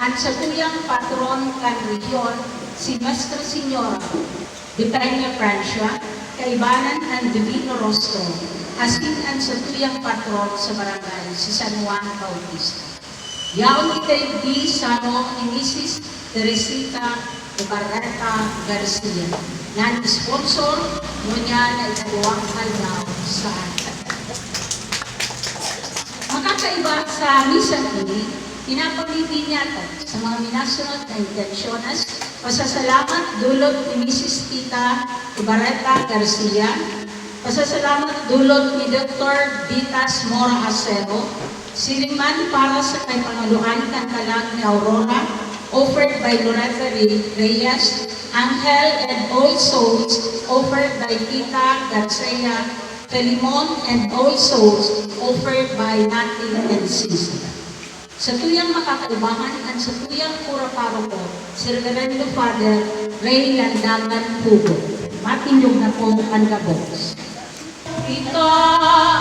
Ang sa tuyang patron kan rehiyon, si Nuestra Señora de Peña Francia, kaibanan ang Divino Rostro, asin ang sa tuyang patron sa barangay, si San Juan Bautista. Yaon itay di Sano ni Mrs. Teresita Ibarreta Garcia, nan-sponsor mo niya na ikaduwang kalinaw sa atin. Makakaiba sa misa ini, pinapamiti niya sa mga minasunod na intensyones, pasasalamat dulot ni Mrs. Tita Ibarreta Garcia, pasasalamat dulot ni Dr. Ditas Mora Acero, siliman para sa kay pangaluhan ng kalag ni Aurora, offered by Loretta Reyes, Angel and All Souls, offered by Tita Garcia, Telimon and All Souls, offered by Nati and Sisi. Sa tuyang makakaibangan at sa tuyang pura paroko, si Reverendo Father Ray Landangan Pugo. Matinyog na po ang gabos. Ito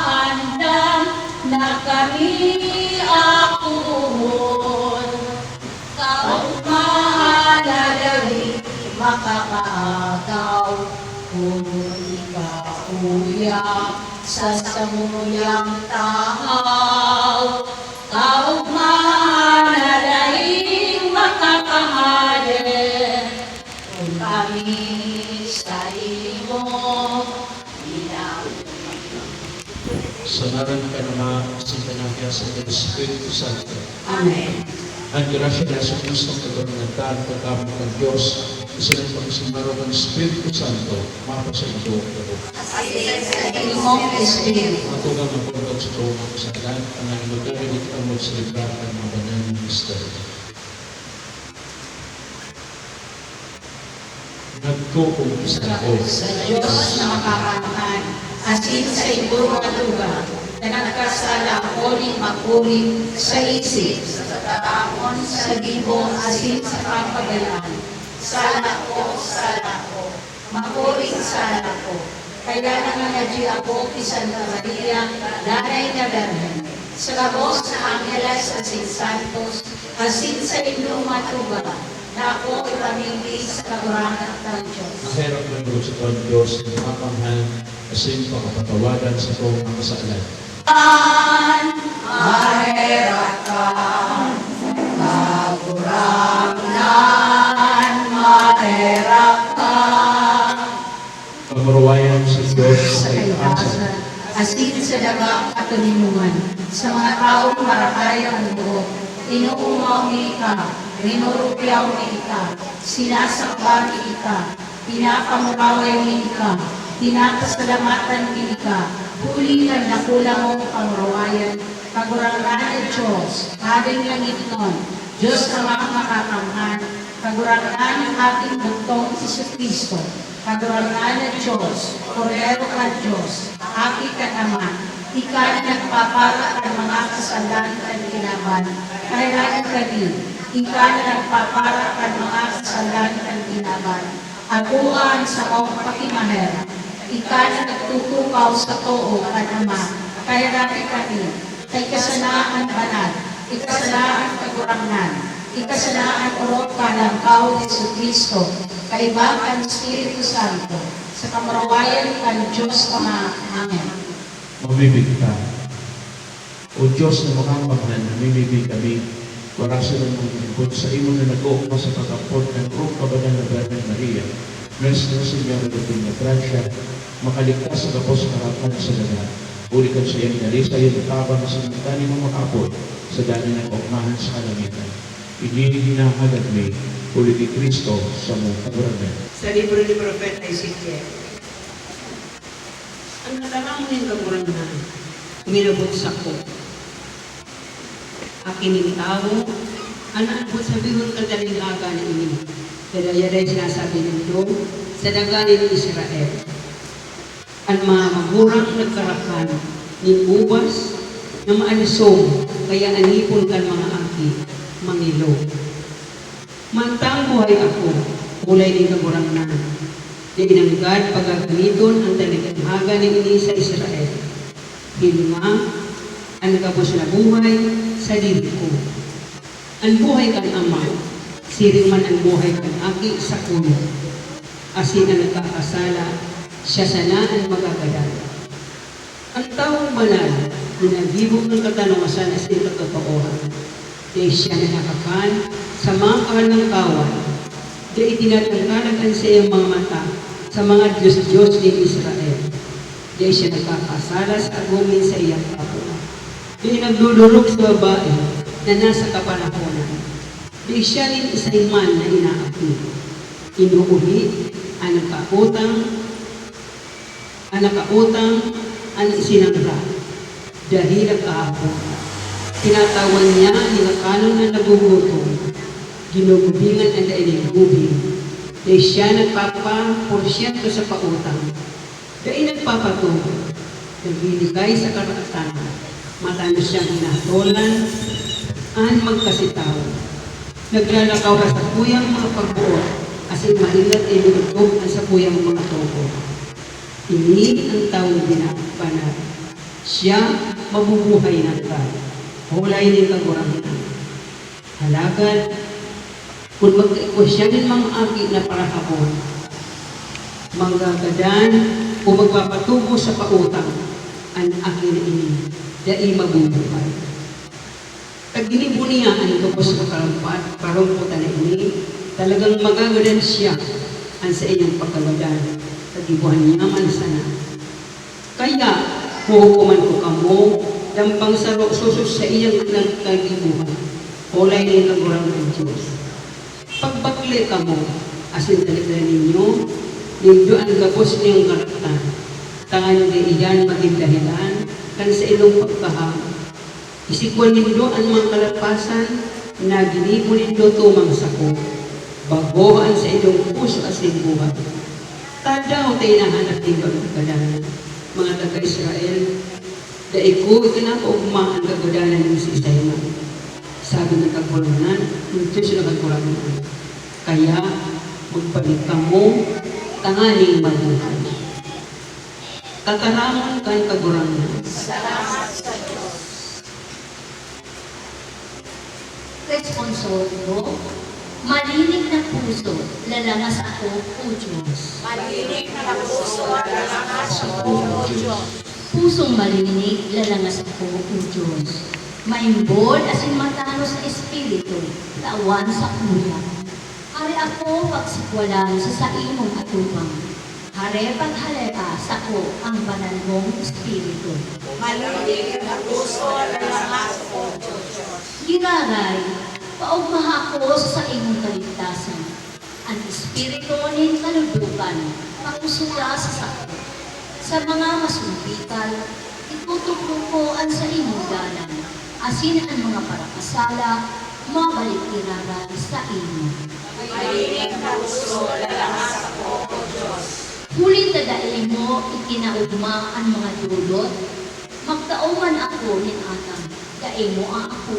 andam na kami akon, kaong mahaladari makakaagaw, kung ikakuya sa samuyang tahaw, kaong mahaladari makakahalin, kung kami sa imo sa ngalan ka naman, sa kanakya sa Espiritu Santo. Amen. Ang grasya na sa Kristo kagaminantan, pagkamit ng Diyos, isa ng pagsimaro ng Espiritu Santo, mapa sa ito ako. Limong Espiritu. Matugang ang pagkag sa tuwang sa kalan, ang nangimagarinig ang magsalita ng mga banal ng mister. Nagkukumpisa ako Sa Diyos na makakantaan, asin sa ibong matuga, na nagkasala ko ni makuling sa isip, sa tatamon, sa libo, asin sa kapagalan. Sala ko, makuling sala ko. Kaya nanganadji ako kay Santa Maria, Nanay na Berhen. Sa labos na Angeles asin Santos, asin sa inyong matuga, na ako ipamili sa kagurangan ng Diyos. Mahirap ng Diyos sa tuwang Diyos, na makamahal, asin pakapatawadan sa tuwang mga kasalan. Mahirap ka, kagurangan, mahirap ka. Pagmarawayan sa Diyos Sa sa itaas. kailangan, asin sa daga at tulinungan, sa mga taong marakayang buhok, inuumaw ni ka, rinurupyaw ni ka, sinasakba ni ka, pinapamuraway ni ka, pinapasalamatan ni ka, huli ka na kulang mong pangurawayan, kagurangan ng Diyos, Having langit nun, Diyos na mga makakamhan, kagurangan ng ating bugtong Iso-Kristo, kagurangan ng Diyos, Kordero ka Diyos, Aki ka naman, ika na nagpapara ang mga kasalan at kinaban, kailangan ka din, ika na nagpapara ang mga kasalan at kinaban, aguan sa mong pakimahera, ika na nagtutukaw sa too ka naman, kailangan ka din, kay kasanaan banal, ikasanaan kagurangan, ikasanaan urot ka ng kao ni Jesucristo, kaibang ang Espiritu Santo, sa kamarawayan kan Diyos Ama. Amen. Mamibig ka. O Diyos na makamahal, namimibig kami, warasa ng mga lingkod sa imo na nag-uukma sa pagkapot ng Rung Kabanal na Birhen Maria, Nuestra Señora de Peña Francia, makaligtas sa kapos harapan sa lahat. Ulikan sa iyang nalisa yung tabang sa mutani mga kapot sa dani ng ukmahan sa kalamitan. Hinahagad may uli ni Kristo sa mga kagurangan. Sa libro ni Propeta Ezekiel, ang natamang ng kagurangan, minabot sa ko. Akin itawo, anak ko sabihin ka daling aga na ini. Kaya yan sinasabi nito sa daganin ni Israel. Ang mga magurang nagkarakan ni ubas na maanisong kaya anipon kan mga aki, mangilo. Mantang buhay ako, kulay ni kagurangan. Di inanggad pagagamiton ang talikhaga ni ini sa Israel. Hilma, ang nagabos na buhay sa diri ko. Ang buhay kan ama, siring man ang buhay kan aki sa kuya. Asin ang nagkakasala, siya sana ang magagadan. Ang taong banal, ninagibog ng katanungasan as in katotohan. Dahil siya nanakakan sa mga kahal ng kawan. Dahil itinatangkalagan sa iyong mga mata sa mga Diyos-Diyos ni Israel. Dahil siya nagkakasala sa agumin sa iyang kapwa. Dahil nagdudurog sa babae na nasa kapanahonan. Dahil siya rin isang man na inaapi. Inuulit ang nakautang, ang isinangga. Dahil nagkahapon. Tinatawan niya ang nilakanon na nagugutom. Ginugubingan ang dainigubing. Dahil siya nagpapa-porsyento sa pautang. Dahil nagpapatungo. Nagliligay sa karapatan. Matano siyang hinatolan. Ang magkasitaw. Naglalakaw ra sa kuyang mga pagbuot. Asin mailat ay minutog ang sa kuyang mga togo. Ini ang taong binabanat. Siya mabubuhay ng God. Hulay ni kagurangan. Halagad, kung magkaikwasyanin mga aki na parahapon, manggagadan o magpapatubo sa pautang, ang aki na ini, dai mabubuhay. Taginibo niya ang lubos sa karampat, parungkutan na ini, talagang magagadan siya ang sa inyong pagkagadan. Tagibuhan niya man sana. Kaya, hukuman ko kamo, dampang susos sa iyang nagkagibuhan. Hulay na yung kagurang ng Diyos. Pagbakli ka mo, asin talaga ninyo, ninyo ang gabos niyong karatan. Tangan di iyan maging dahilan, kan sa ilong pagkaham. Isikwan ninyo ang mga kalapasan, na ginibo ninyo tumang sako. Bagohan sa ilong puso asin buhat. Tadaw tayo nahanap din pagkadanan. Mga taga-Israel, dahil ko ikinapaugmaan kagadanan ng si Isaiah. Sabi ng kagulanan, hindi sila kagulanan. Kaya, magpalit ka mo, tanganing mabuhay. Tataramon kang kagulanan. Salamat sa Diyos. Responsorio, malinig na puso, lalangas ako, O Diyos. Malinig na puso, lalangas ako, O Diyos. Pusong malinig, lalangas ako, O Diyos. Maimbod asin matano sa espiritu, tawan sa kuya. Hari ako pagsikwalan sa imong atubang. Hari paghaleka sa ko ang banal mong espiritu. Malinig na puso, lalangas ako, O Diyos. Giraray, paugmaha ko sa imong kaligtasan. Ang espiritu ni kaludukan, pangusula sa sakit. Sa mga masumpital, itutuklo ko ang sa imong dalan. Asin ang mga parakasala, mabalik iraray sa imo. Malinig na puso, lalangas ako, O Diyos. Huli tadain mo, ikinaugma ang mga dulot. Magtauman ako nin atang, dain mo ang ako.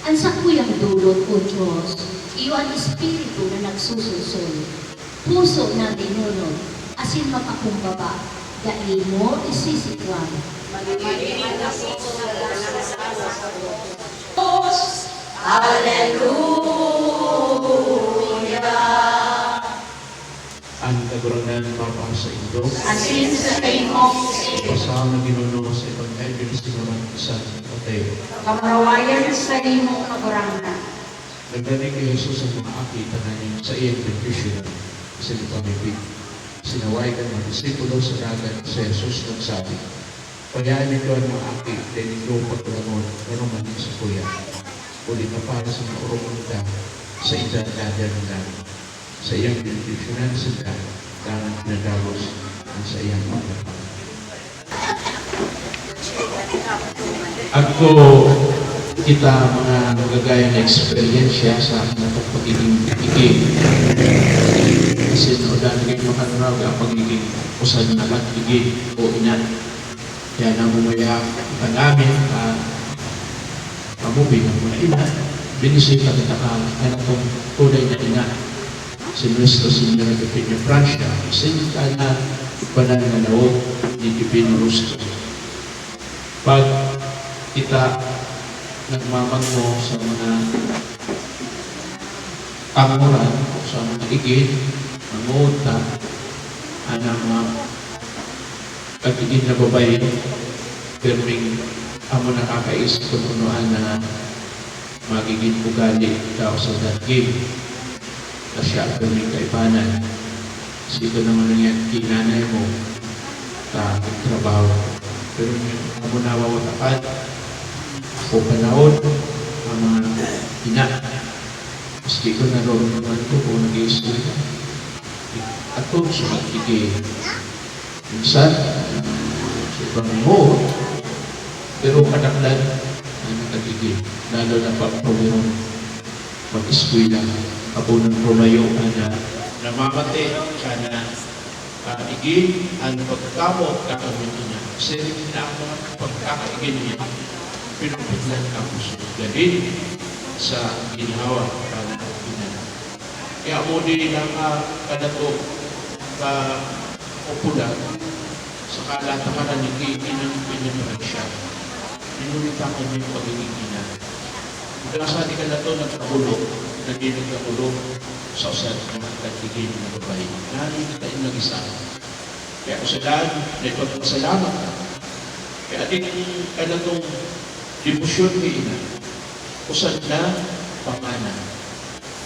Ang sakuyang dulot, O Diyos, iyo ang espiritu na nagsususol. Puso na dinunod, asin makakumbaba, dain mo isisikwan. Malinig na puso, lalangas ako, O Diyos. Hallelujah. Ang kagurangan mapa sa indo, Asin sa imong pasal na ginuno sa Ebanghelyo sinulat sa Mateo. kamarawayan sa imong kagurangan. Nagdanig kay Jesus ang mga aki tananin sa iyang bendition sa pamibig. Sinaway ka mga disipulo sa dagat sa Jesus nagsabi, pagayaan nito ang mga aki dahil nito pagkulangon ano man sa kuya. Uli ka para sa mga urong ka sa edad natin na sa iyang benditionan sila dahil pinagagos ang sa iyang mga. Ako kita mga nagagaya na eksperyensya sa aking pagiging ikig. Kasi naulan ngayon makanarag ang pagiging usan na matigig o inan. Kaya namumaya ka namin pamubing ang mga ina. Binisita kita ka na itong tunay na ina. Si Nuestro Señor de Pino Francia. Isinita na banal na naog ni Divino Rusto. Pag kita nagmamagmo sa mga tanguran sa mga igid, manguta, anang kagigid na babae, pirming amo nakakaisip kung unuan na magiging ugali daw sa daging na siya pirming kaibanan. Sito naman yan, kinanay mo sa trabaho. Pero amo nawawatakan, ako panahon, ang mga ina. Maski ko naroon naman ko kung nag-i-school ka. At kung sumakigay, minsan, sobrang mo, pero kadaklan, nakagigay. Lalo na pag-promeron, mag-school lang. Ako ng Romayo na namamate ka na igin ang pagkamot kakamito niya. Kasi na ang mga pagkakaigin niya, pinupitlan ka po siya. Galing sa ginawa ka na inan. Kaya mo din ang kanato ka upula sa kalatakaran ni Kikinang pinanaran siya. Pinulita ka niya yung pagiging ina. Nasa di ka na ito nagkahulog, nagdinig ka hulog sa usan ng katigin na babae. Nanin kita yung nag-isa. Kaya kung saan, nagpagpasalamat ka. Kaya din ka na itong debosyon ni ina. Usan na pamana.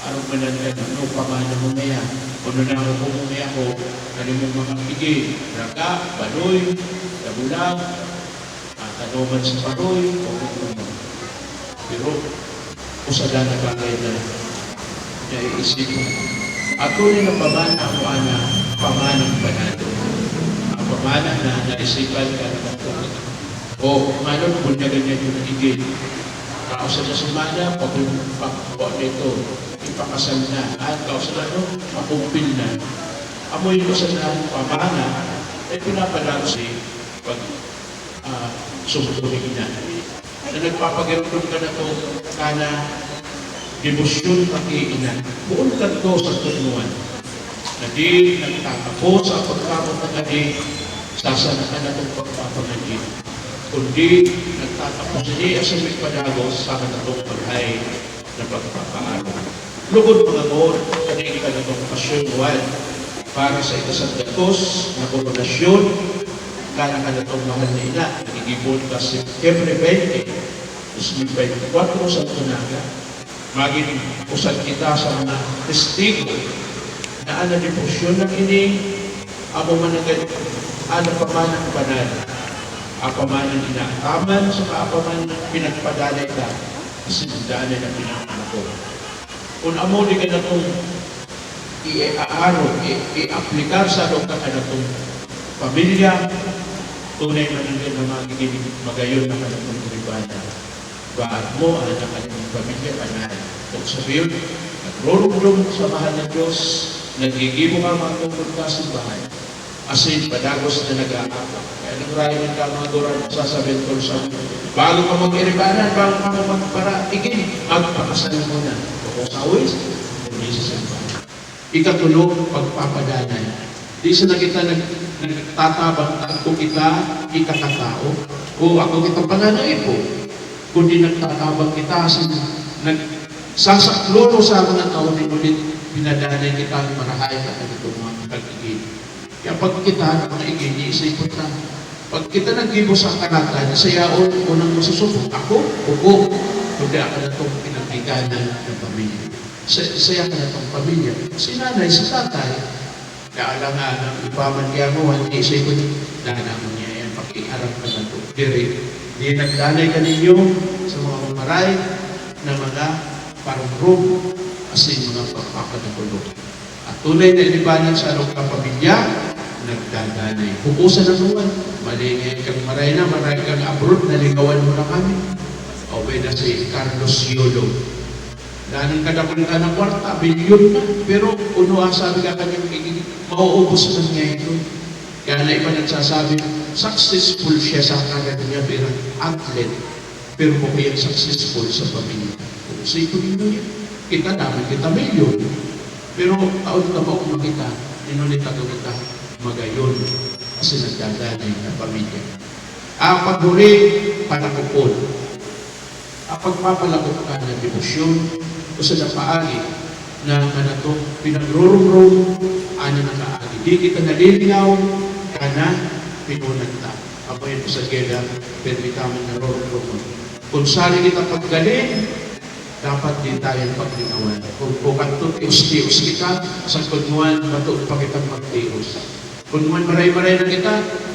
Arang manangan, ano pamana mo maya? Kung na ako mumaya ko, ano mong mga pigil, raga, baloy, dabulang, tanoman sa paroy, o kung pero, usada na bagay na naiisip mo. Ako rin ang pamana mo, ana, pamanang panado. Ang pamana na naisipan ka na magpapag. O, kung ano, kung na ganyan yung nagigil. Kausa na sumana, pagpapakpo nito, ipakasal na. At kausa na no, makumpil na. Amoy ko sa pamana, ay pinapalaro si pag sumutuloy na. Na nagpapagirutong ka na ito, kana debosyon pag-iinan. Buon ka ito sa tunuan. Na di nagtatapos sa pagkamot na kadi, sasanakan na itong pagpapagandin. Kundi nagtatapos hindi as may padagos sa kanatong paghay na pagpapaaral. Lugod mga God, kanina ka na itong pasyonwal para sa itasang datos na koronasyon kana ka na itong mahal na ina. Nagigibon ka September 20, 2024 sa Tunaga. Maging usad kita sa mga testigo na ana deposyon ng ini, amo managad, ana pamanang banal. Apamanan inaataman sa kaapaman pinagpadalay ka kasi nagdalay na pinagpanato. Kung amo di ka na itong i-aplikar sa loob ka na itong pamilya, tunay man na magiging magayon na ka na itong kuribana. Baat mo, anak ka ng pamilya, kanal. Kung sabihin, nagrurugdong sa mahal ng Diyos, nagigimo ka mga tungkol ka sa bahay. Asin, padagos na nag-aakap. Kaya nang rayon ka mga doran, sasabihin ko sa bago ka mag-iribanan, bago ka magparaigin, magpakasal mo na. Kung sa awis, hindi sa simbahan. Ikatulong, pagpapadanay. Di sa nakita nagtatabang kung kita, ikakatao, o ako kitang pananay po. Kundi nagtatabang kita, nagsasaklono sa mga tao, ulit pinadanay kita, marahay ka na itong mga pag-igin. Kaya pag kita, mga igin, iisipot lang. Pag kita nag-gibo sa kanatan, sayaon, unang masusubok, ako, ugo, kundi ako na itong pinagbiganan ng pamilya. Saya ka na itong pamilya. Si nanay, si tatay, kaya alam nga, ng ipaman kaya mo, hindi isipot, nanamon niya yan, pakiharap ka na ito. Di nagdanay ka ninyo sa mga mamaray na mga parang-room asin mga pagpapanagulog. At tunay na ilibanan sa anong kapamilya, nagdadanay. Pupusan na naman. Malingay kang maray kang abroad, naligawan mo na kami. O na si Carlos Yolo. Daning kadakul ka ng kwarta, bilyon na. Pero unuha sabi ka kanyang mauubos na niya ito. Kaya na iba nagsasabi, successful siya sa kanan niya, pero athlete. Pero mukhang successful sa pamilya. Kung sa ito niyo yan, kita namin, kita milyon. Pero taon na ba kung makita, inulit ako kita, magayon kasi nagdadanay na pamilya. Paghuli, panakupon. Pagpapalakot ka ng demosyon o sa napaagi, na kanato pinagrurong-rong ano na kaagi. Di kita nalilingaw kana pinunan ta. Apo yun sa geda, pero itaman na rurong-rong. Kung sali kita paggaling, dapat din tayo paglingawan. Kung kanto tius-tius kita, sa kunwan, matuon pa kitang magtius. Kunwan maray-maray na kita,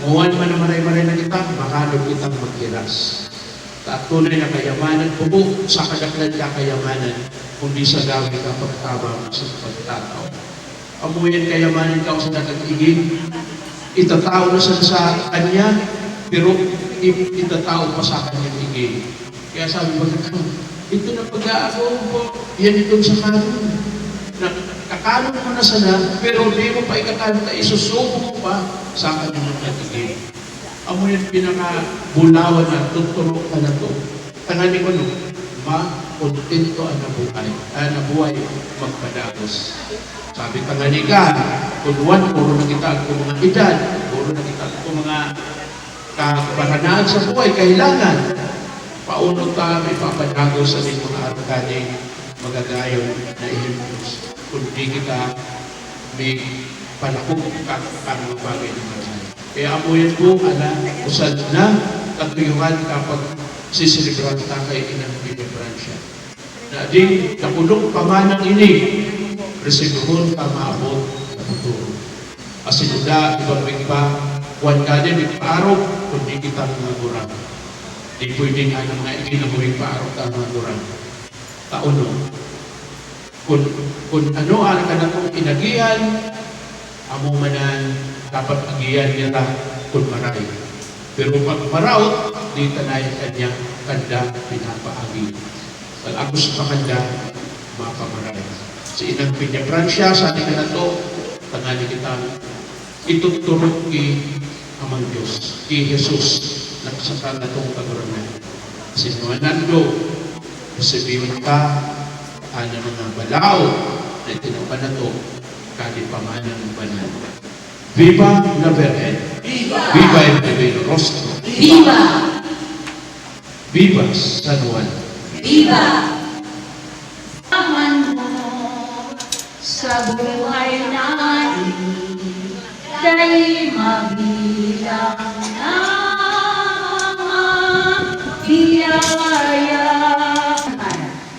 muwan man na maray-maray na kita, makalog kitang magkiras. At tunay na kayamanan, pubo sa kadaklan ka kayamanan, kundi sa dami ka pagtabang sa pagtataw. Amuyan kayamanan ka sa nagiging, itatao na sa kanya, pero itatao pa sa kanyang iging. Kaya sabi mo, ito na pag-aago po, yan itong sa kanon. Kakalon mo na sana, pero di mo pa ikakalon na isusubo mo pa sa kanyang nagiging. Amo yung pinaka-bulawan na tuturo ka na to. Tanganin ko no, ma-kontento ang nabuhay magpadagos. Sabi tanganin ka, kunwan, puro na kita ang mga edad, puro na kita ang mga kaparanaan sa buhay, kailangan. Paunod ka, may papadagos sa ito na arkaning magagayon na ihimos. Kundi kita, may palakog ka ang bagay ng mga. Kaya amuyan po, usad na katuyuhan kapag sisilibran ta kay inang Binibransya. Na di nakulong pamanang ini, resibuhon ka maabot na futuro. Asinuda, ibang pa, kuwan ka din, ipaarok, kundi kita mga gurang. Di pwedeng ang mga ikinabuhing paarok ka mga gurang. Tauno. Kung ano ang kanakong inagihan, amo manan dapat agiyan niya kung maray. Pero pag maraot, di tanay kanyang kanda pinapaagi. Kung agos pa kanda, mapamaray. Si inang Binibransya, sa ating na to, tangali kita, ituturo ki amang Diyos, ki Jesus, nakasakal na itong kaguranan. Sinuanando, sabihin ka, ano mga balaw, na itinampan na ito, kalipaman ng banal. Viva la Virgen! Viva! Viva el Divino Rostro! Viva! Viva San Juan! Viva! Aman mo sa buhay natin, dahil mabilang na biyaya.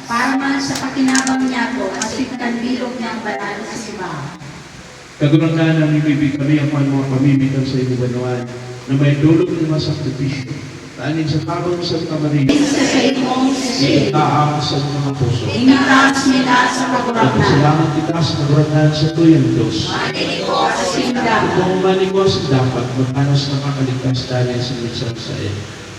Para man sa pakinabang niya ko, asiktan bilog niyang banal na simbahan. Kaguranan ang ibibig kami ang mga pamimitan sa ibubanuan na may dulog ng mga sakripisyo. Taanin sa tabang sa Maria, Sa imong sisi, itaang sa mga puso. initaas nila sa kaguranan. Salamat kita sa kaguranan sa tuyang Diyos. Manili ko sa simbahan. Kung maligwas dapat, magpanos na kakaligtas dahil sa misan sa iyo.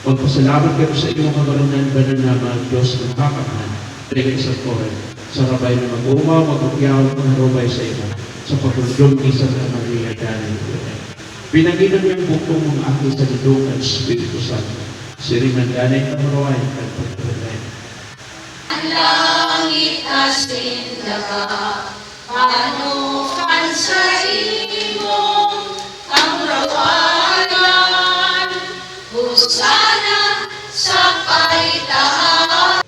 Magpasalamat kayo sa iyong kaguranan, banal na mga Diyos ng kakaman, rin sa koren. Sa rabay na mag-umaw, mag-ukyaw, mag-harubay sa iyo. Sa pagulong ni Santa Maria dahil pinaginan niyang bukong mga akil sa lidong at Espiritu Santo. Siringan ganay na maraway at pagkabalay. Ang langit asindaga, panukan sa imong kamrawayan, husana sa kaitahan.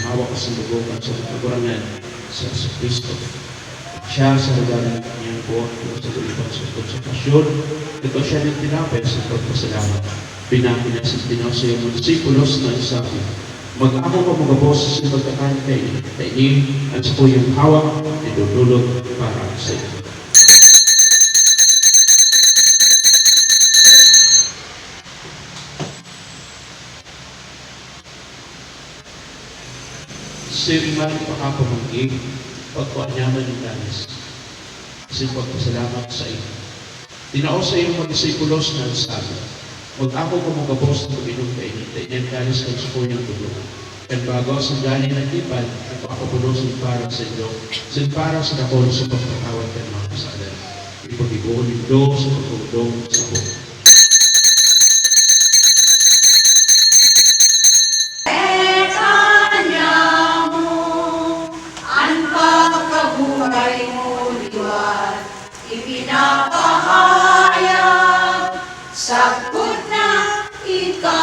Hawak sa lubukan sa kekurangan sa Kristo. Siya sa lugar niyang buwan sa tulipang sa konsentrasyon. Ito siya ng tinapay sa pagpasalamat. Pinakinas din sa iyong mga disipulos na isabi, mag-ako ka mga boses sa pagkakantay, kainin at sa kuyang hawak, idudulot para sa iyo. Siriman pakapamangking, pagkuanyaman ng danis. Kasi pagpasalamat sa iyo. Tinao sa iyong mga disipulos na sabi, mag-ako ka mga boses na pag-inom kainin, tainyan danis ng sukuyang tulong. At bago sa galing ng tipan, at makapapulosin para sa iyo, sin para sa nakol sa pagpatawad ng mga kasalan. Ipag-ibuon nito sa pagpagdong sa buhay. Ipinapahayag sa na ika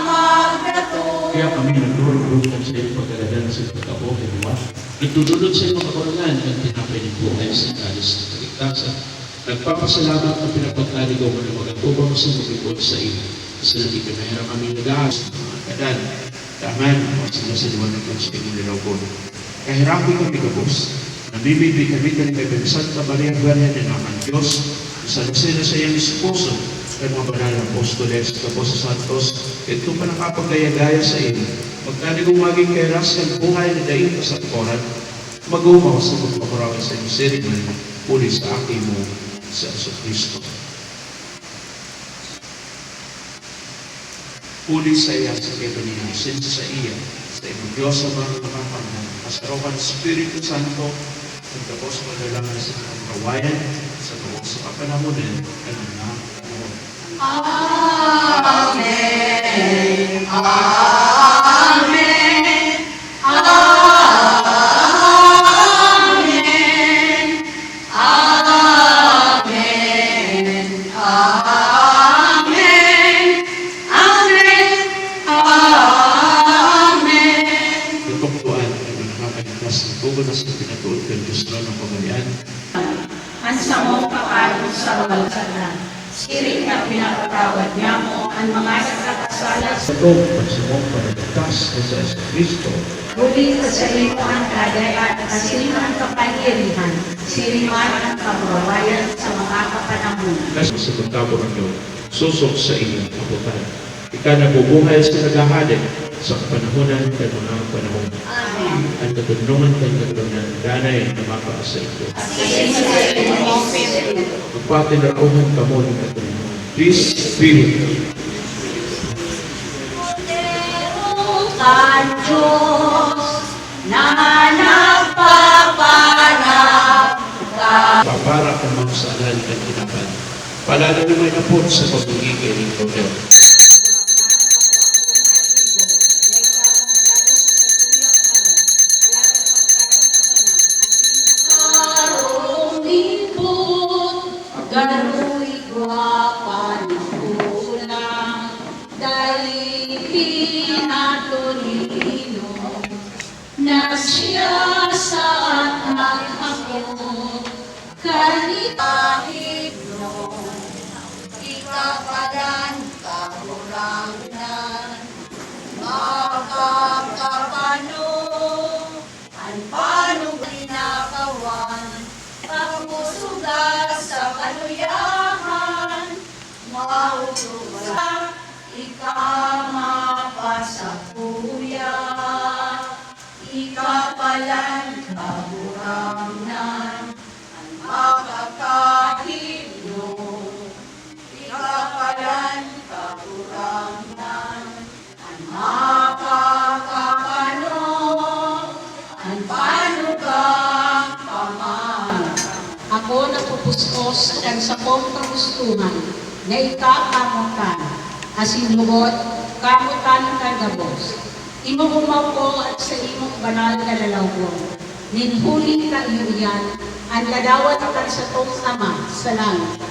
magdato. Kaya kami nagdurog-durugan sa iyong pagkalagan sa pagkabo, Kinawa. Nagdudulot sa iyong makakurangan ang tinapay ni buhay sa kalis ng kaligtasan. Nagpapasalamat na pinapagkaligaw mo na mag-atubang sa magigod sa iyo. Kasi nakikimahirap kami nag-aas, mga kadan, tangan, mga sinasaliwanag ng sa inyong nilawgon. Kahirapin kami kabos. Namimibig kami kay Santa Maria Virgen de Naman Diyos, sa nasila sa iyong esposo, at mga banal na apostoles, kapos sa santos, ito pa nakapagdaya-daya sa iyo. Magkaligong maging kay Rascal buhay na daing sa koran, mag-umaw sa pagpaparawan sa iyong sirigman, puli sa akin mo sa Kristo. Puli sa iya sa kebanihan, sinsa sa iya, sa iyong Diyos sa mga kapapangnan, kasarokan Espiritu Santo, at tapos madalaman sa mga kawayan, sa tawag sa kapanahonan, at mga panahon. Amen. Amen. Amen. Amen. Amen. Amen. Amen. Itong tuwan ay nakakalitas ng tugon na sa pinatuod ng Diyos na ng pagalian. Ang samong pakarong sa walsanan. Siring na pinapatawad niya mo ang mga nagkakasala Sa itong pagsimong panagtas na sa Kristo, Muli sa iyo ang kagayat at sino ang kapangyarihan, siriman ang kabrawayan sa mga kapanahon. nasa sa pagkabo ng Diyos, susok sa inyong kaputan. Ika nabubuhay sa naghahalit sa kapanahonan at mga panahon. Amen. Ang katulungan kang katulungan, danay na mapa sa ito. Asin sa iyo mong Espiritu. Magpatinarauhan ka mo ng katulungan. This Spirit, Ang Diyos na nagpapanap ka. papara ka mga saalan at kinapan. Palalo naman na po sa pagigigay ng Kodel. Karumipot, garu'y gwapan na ulang, dahil pinatunino, na siya sa anak ako, kahit no, ikapalan kahurangan, makakapano, ang paano ginagawan, pagmusuga sa kaluyahan, mautuwa, ikama sa kuya, ikapalan kahurangan, ang makakahino, ikapalan kahurangan, ang makakapano, ang panugang paman. Ako napupuspos ang sa kong kagustuhan na ikakamutan, asinubot, kamutan kang gabos. Inuhumaw ko at sa imong banal na lalawgon. Ninhuli ka iyo yan, ang ladawan kan sa tong ama sa langit.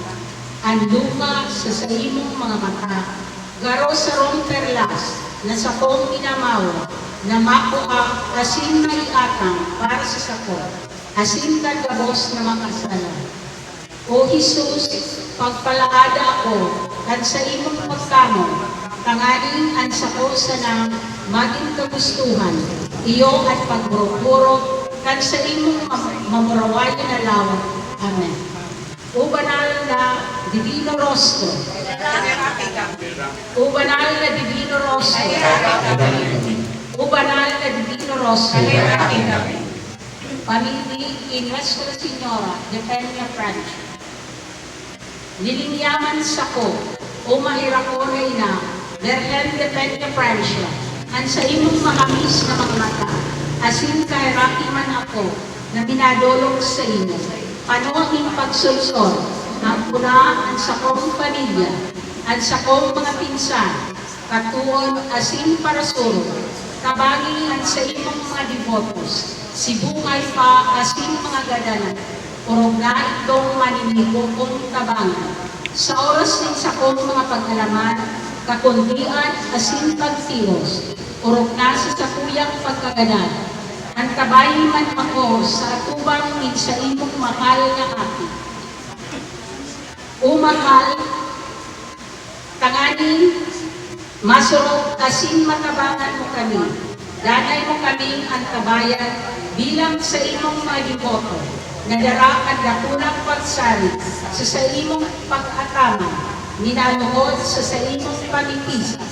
Ang lupa sa imong mga mata, garo sa rong perlas, na sa kong inamaw, na makuha asin na iatang para sa sako, asin kang gabos na makasala. O Jesus, pagpalaada ako, at sa imong pagkamo, tanganing ang sako sa nang maging kagustuhan, iyo at pagburog-burog, kan sa imong mamuraway na lawan. Amen. O banal na Divino Rostro, o banal na Divino Rostro, o banal na Divino Rostro, pamili in Nuestra Señora de Peña Francia, nilingyaman sa ko, o mahirako na ina, Virgen de Peña Francia, ang sa imong makamis na mga mata, asin kay rakiman ako, na minadolong sa imo, panuang pagsulsol, ang puna ang sa kong pamilya, ang sa kong mga pinsan, katuon asin para suro, kabagi ang sa imong mga devotos, sibungay pa asin mga gadanan, urog na itong maninigo kong tabangan, sa oras din sa kong mga pag-alaman, kakundian asin pagtios, urok na sa sakuyang pagkaganad. Antabayin man ako sa atubang sa imong mahal nga aki. O mahal, tangani, masurok asin matabangan mo kami. Danay mo kaming antabayan bilang sa imong magiboto. Nadarakad na kunang pagsari sa imong pag-atama, minaluhod sa imong pamipisa.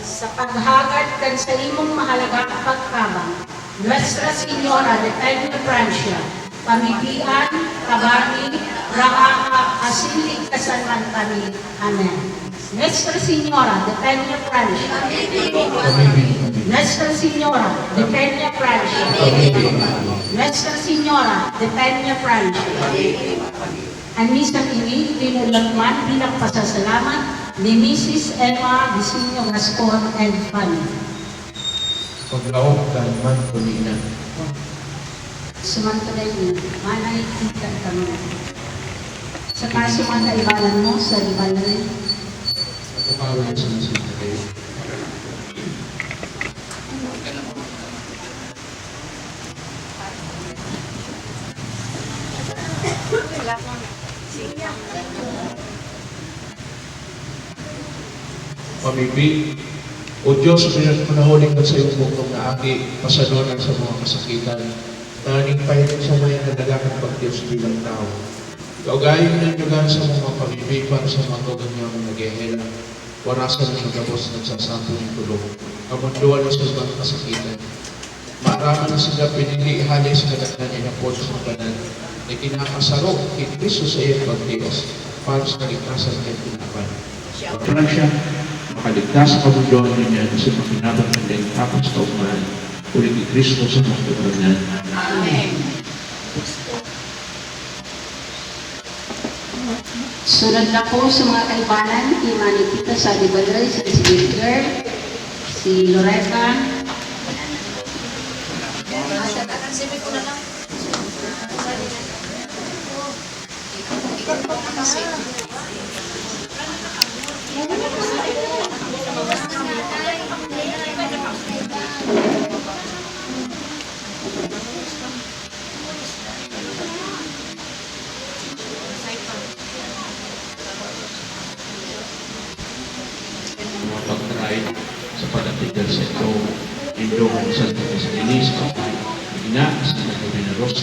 Sa paghagad kan sa imong mahalagang pagtabang, Nuestra Señora de Peña Francia, pamigian, tabani, raaka, asilig kasanan kami. Amen. Nuestra Señora de Peña Francia, Nuestra Señora de Peña Francia, Nuestra Señora de Peña Francia. Ang misang ini pinulagman bilang pasasalamat ni Mrs. Emma Vicinio Gascon and family. Paglaog ka man kunina. Sumantalay niya, manay ikan kami. Sa kaso man kaibalan mo sa iban na rin. Pagkakaroon sa nasita kayo. Pamibig, o Diyos, pinahuling ka sa iyong bukong na aki, pasadonan sa mga kasakitan, naning pahirin sa mga nadalakan pag-Diyos bilang tao. Kaugayin ng lugar sa mga pamibig para sa mga kaganyang nag-ehela, warasan ng magabos nagsasampo ng tulong, kamunduan sa mga kasakitan. Marama na sila pinili halis sa kadaghan niya po sa kanan, na kinakasarok kay Kristo sa iyong pag-Diyos para sa kaligtasan ng tinapan. Parang siya, makaligtas sa kamunduan niya kasi makinabang ng dahil tapos kaumahan, ulit ni Kristo sa mga kabanan. Amen. Sunod na po sa mga kaibanan, imanikita sa Libalay, si Edgar, si Loretta, Mga pag-try sa pagkatigal sa ito, indungan sa Inis, ina, sa Nagawinaros,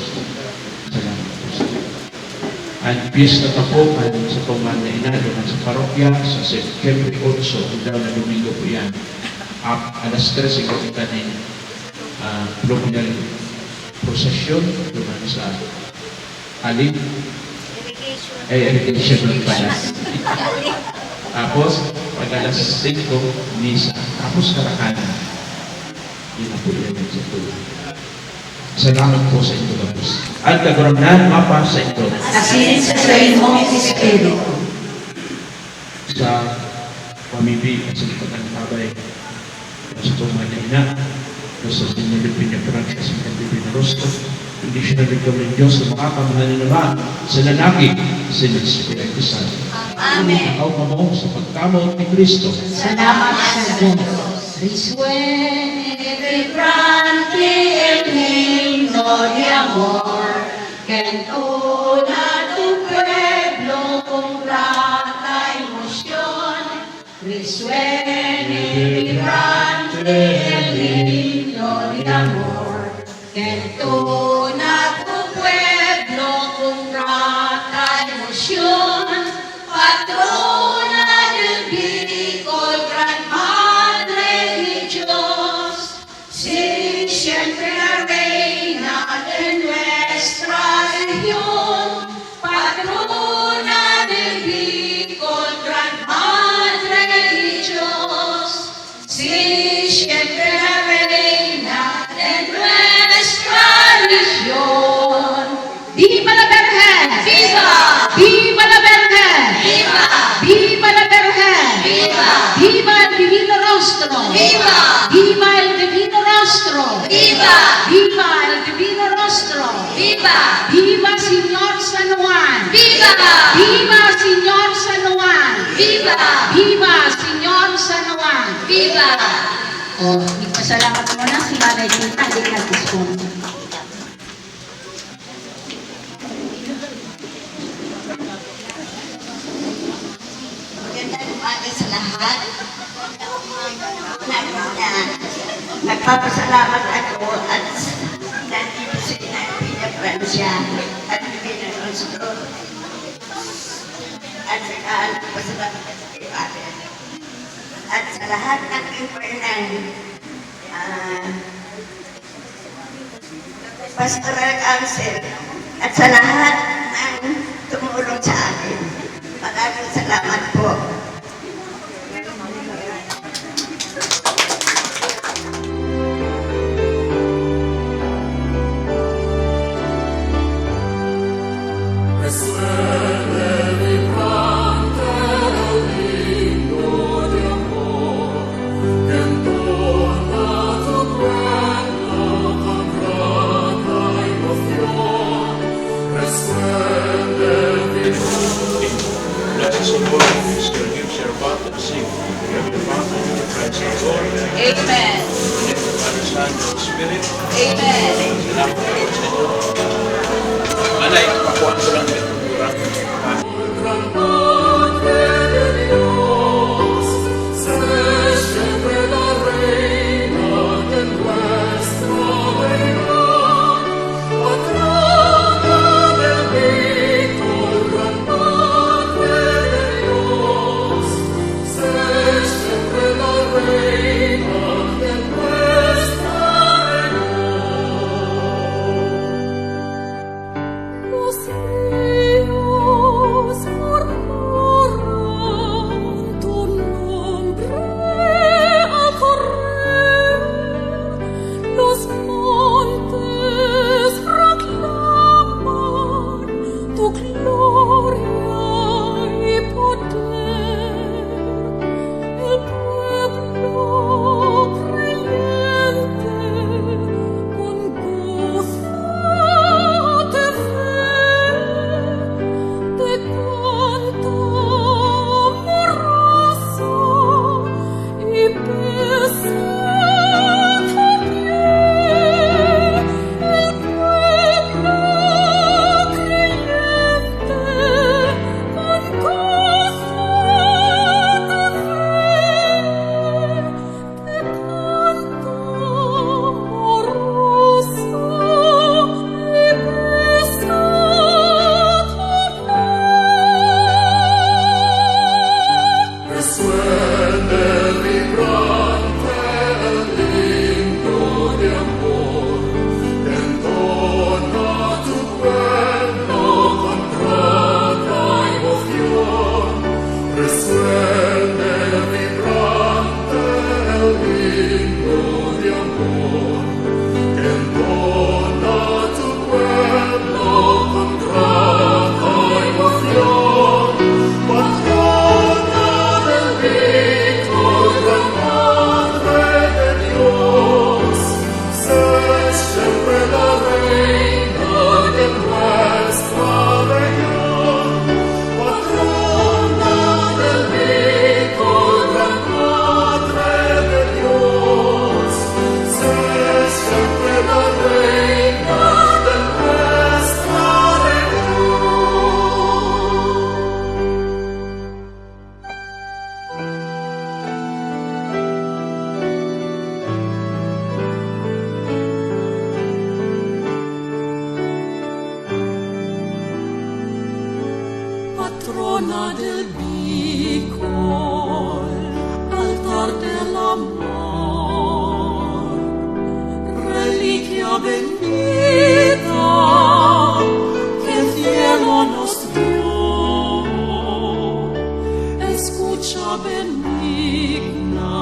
salamat po sa iyo. Ang peace na tapukan sa tuman na inalunan sa parokya sa September 8, daw na Domingo po yan. Alas 3, ikaw kita ng preliminary procession, duman sa alin, irrigation ng palas. Tapos, pag alas 5, misa. Tapos karakanan. Yun na po yan sa tulong. Salamat po sa ito, Tapos. At kagurangnan, mapa sa ito. asin sa imong espiritu. Sa pamibig at sa likod ng tabay. Sa tuman na ina, sa sinulipin niya Francia sa Pagpipin na Rosto, hindi siya nabigam ng Diyos na makakamahal naman sa lalaki, sa Espiritu Santo. Amen. Ikaw mo sa pagkamot ni Kristo. Salamat sa Diyos. Risuene vibrante el himno de amor que entona tu pueblo con grata emoción. Risuene vibrante el himno de amor que entona tu pueblo con grata emoción. Patrona del Bicol, Gran Madre de Dios, sí, siempre la reina de nuestra región. Patrona del Bicol, Gran Madre de Dios, sí, siempre la reina de nuestra región. ¡Viva la Virgen! ¡Viva! ¡Viva la Virgen! ¡Viva! ¡Viva la Virgen! ¡Viva! ¡Viva el Divino Rostro! ¡Viva! ¡Viva el Divino Rostro! ¡Viva! ¡Viva el Divino Rostro! ¡Viva! ¡Viva Señor San Juan! ¡Viva! ¡Viva Señor San Juan! Viva! Viva Señor San Juan! Viva! O, nagpasalamat muna si Nanay Tita, hindi nag-dispon. Magandang umaga sa lahat. Nagpapasalamat ako at nandito si Pina Francia at Pina Consul. At saka nagpapasalamat ako kay Father. At sa lahat ng member ng Pastoral Council at sa lahat ng tumulong sa akin. Maraming salamat po. Bless us, O Lord, and still gives your about to sing. We have your Father, and your Christ, our Lord. Amen. In the Father, Son, and Holy Spirit. Amen. Salamat po sa inyo. Manay, pakuhaan ko lang ito. Patrona del Bicol, altar del amor, reliquia bendita que el cielo nos dio. Escucha benigna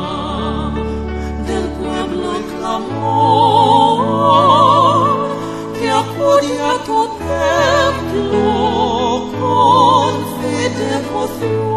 del pueblo clamor que acude a tu templo con fe y devoción.